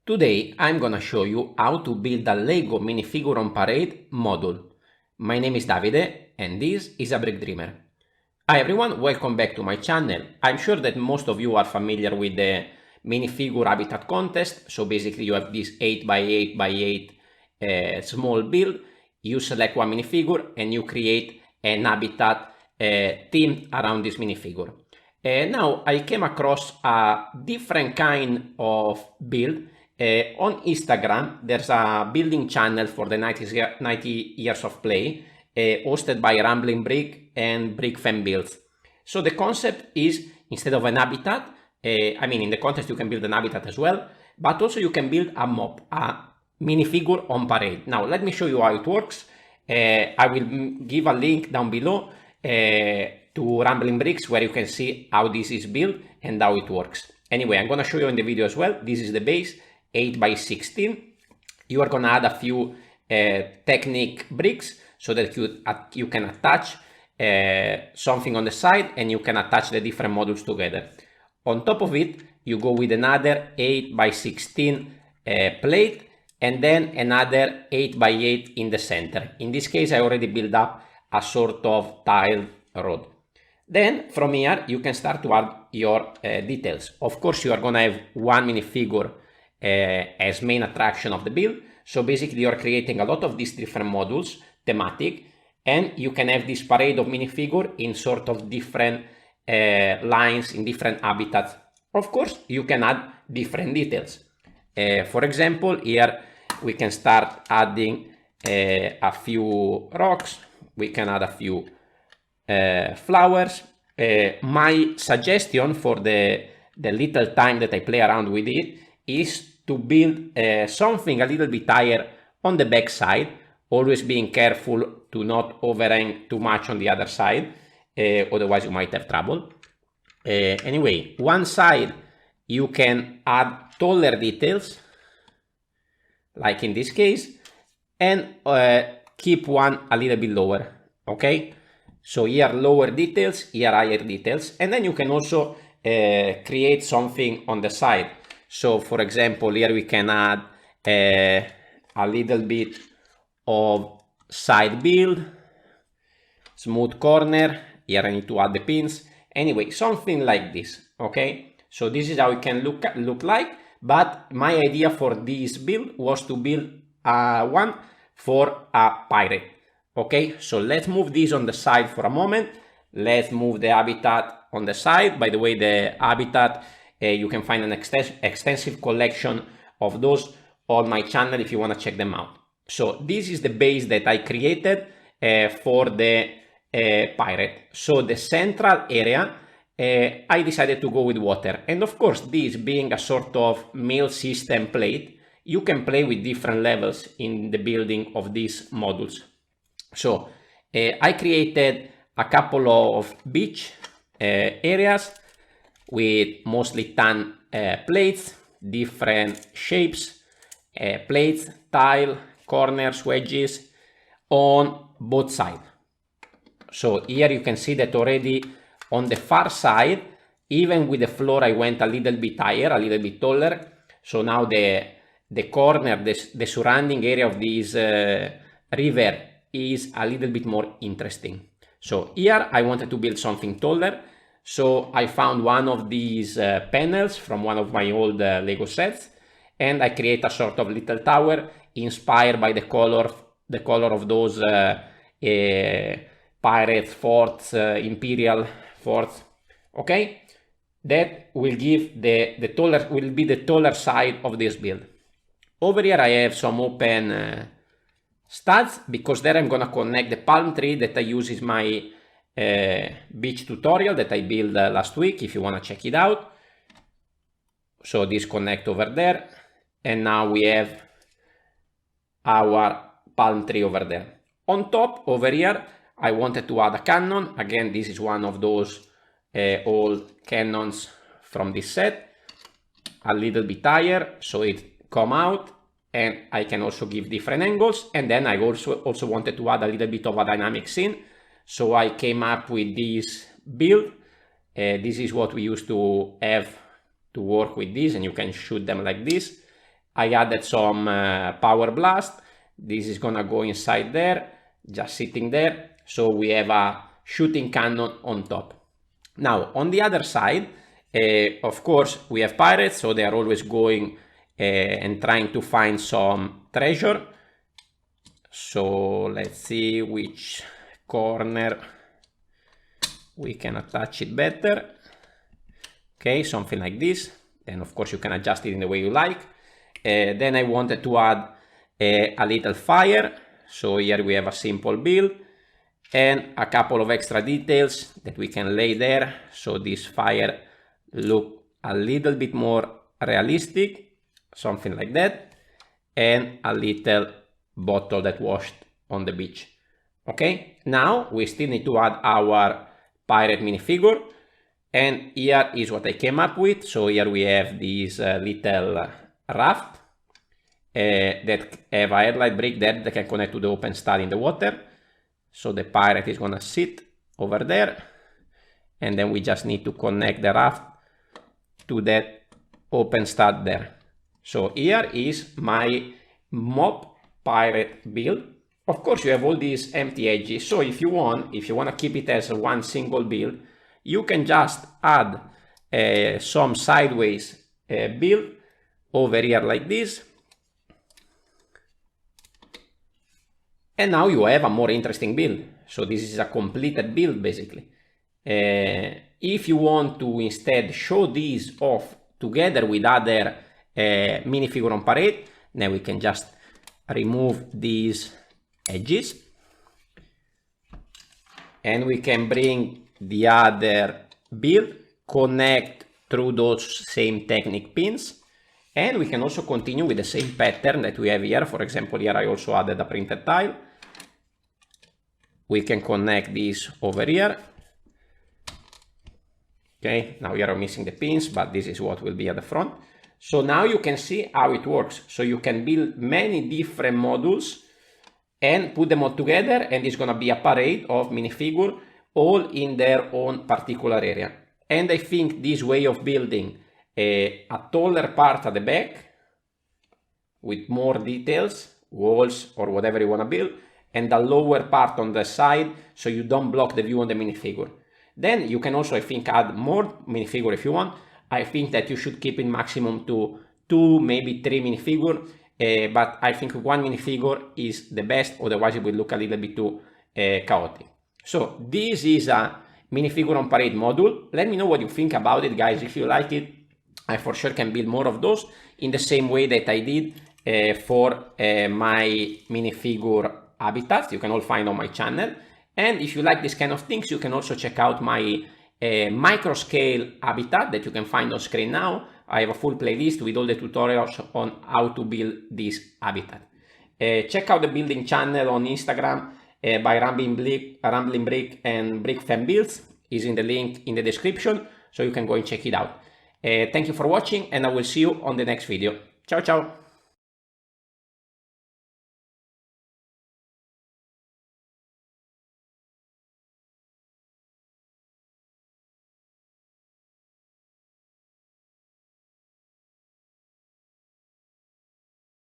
Today I'm gonna show you how to build a LEGO minifigure on parade module. My name is Davide and this is a Brick Dreamer. Hi everyone, welcome back to my channel. I'm sure that most of you are familiar with the minifigure habitat contest. So basically you have this 8x8x8 small build. You select one minifigure and you create an habitat themed around this minifigure. Now I came across a different kind of build. On Instagram, there's a building channel for the 90 years of play, hosted by Rambling Brick and Brick Fan Builds. So the concept is, instead of an habitat, in the contest you can build an habitat as well, but also you can build a mob, a minifigure on parade. Now let me show you how it works. I will give a link down below to Rambling Bricks where you can see how this is built and how it works. Anyway, I'm gonna show you in the video as well. This is the base. 8x16. You are gonna add a few Technic bricks so that you can attach something on the side and you can attach the different modules together. On top of it, you go with another 8x16 plate and then another 8x8 in the center. In this case, I already built up a sort of tiled road. Then from here, you can start to add your details. Of course, you are gonna have one minifigure as main attraction of the build. So basically you're creating a lot of these different modules, thematic, and you can have this parade of minifigure in sort of different lines, in different habitats. Of course, you can add different details. For example, here we can start adding a few rocks, we can add a few flowers. My suggestion for the little time that I play around with it is to build something a little bit higher on the back side, always being careful to not overhang too much on the other side, otherwise you might have trouble. Anyway, one side you can add taller details, like in this case, and keep one a little bit lower, okay? So here lower details, here higher details, and then you can also create something on the side. So for example, here we can add a little bit of side build, smooth corner. Here I need to add the pins. Anyway, something like this, okay? So this is how it can look like, but my idea for this build was to build one for a pirate, okay? So let's move this on the side for a moment. Let's move the habitat on the side. By the way, the habitat, you can find an extensive collection of those on my channel if you want to check them out. So this is the base that I created for the pirate. So the central area, I decided to go with water. And of course, this being a sort of mill system plate, you can play with different levels in the building of these modules. So I created a couple of beach areas with mostly tan plates, different shapes, plates, tile, corners, wedges on both sides. So here you can see that already on the far side, even with the floor, I went a little bit higher, a little bit taller. So now the corner, the surrounding area of this river is a little bit more interesting. So here I wanted to build something taller. So I found one of these panels from one of my old Lego sets, and I create a sort of little tower inspired by the color of those pirate forts, imperial forts. Okay, that will give the taller side of this build. Over here I have some open studs, because there I'm gonna connect the palm tree that I use is my beach tutorial that I built last week, if you want to check it out. So this connect over there, and now we have our palm tree over there. On top over here, I wanted to add a cannon. Again, this is one of those old cannons from this set, a little bit higher so it come out, and I can also give different angles. And then I also wanted to add a little bit of a dynamic scene. So I came up with this build. This is what we used to have to work with this, and you can shoot them like this. I added some Power Blast. This is gonna go inside there, just sitting there. So we have a shooting cannon on top. Now, on the other side, of course, we have pirates, so they are always going and trying to find some treasure. So let's see which corner we can attach it better. Okay, something like this. Then of course you can adjust it in the way you like. Then I wanted to add a little fire. So here we have a simple build and a couple of extra details that we can lay there. So this fire look a little bit more realistic, something like that. And a little bottle that washed on the beach. Okay, now we still need to add our pirate minifigure, and here is what I came up with. So here we have this little raft that have a headlight brick there that can connect to the open stud in the water. So the pirate is gonna sit over there, and then we just need to connect the raft to that open stud there. So here is my mob pirate build. Of course, you have all these empty edges. So if you want to keep it as one single build, you can just add some sideways build over here like this. And now you have a more interesting build. So this is a completed build basically. If you want to instead show these off together with other minifigure on parade, then we can just remove these edges and we can bring the other build, connect through those same technique pins, and we can also continue with the same pattern that we have here. For example, here I also added a printed tile. We can connect this over here. Okay, now here I'm missing the pins, but this is what will be at the front. So now you can see how it works. So you can build many different modules and put them all together, and it's gonna be a parade of minifigure all in their own particular area. And I think this way of building a taller part at the back with more details, walls or whatever you wanna build, and a lower part on the side so you don't block the view on the minifigure. Then you can also, I think, add more minifigure if you want. I think that you should keep it maximum to 2, maybe 3 minifigure, but I think one minifigure is the best, otherwise it will look a little bit too chaotic. So this is a minifigure on parade module. Let me know what you think about it, guys. If you like it, I for sure can build more of those in the same way that I did for my minifigure habitats. You can all find on my channel. And if you like this kind of things, you can also check out my micro scale habitat that you can find on screen now. I have a full playlist with all the tutorials on how to build this habitat. Check out the building channel on Instagram by Rambling Brick and Brick Fan Builds. Is in the link in the description, so you can go and check it out. Thank you for watching, and I will see you on the next video. Ciao, ciao!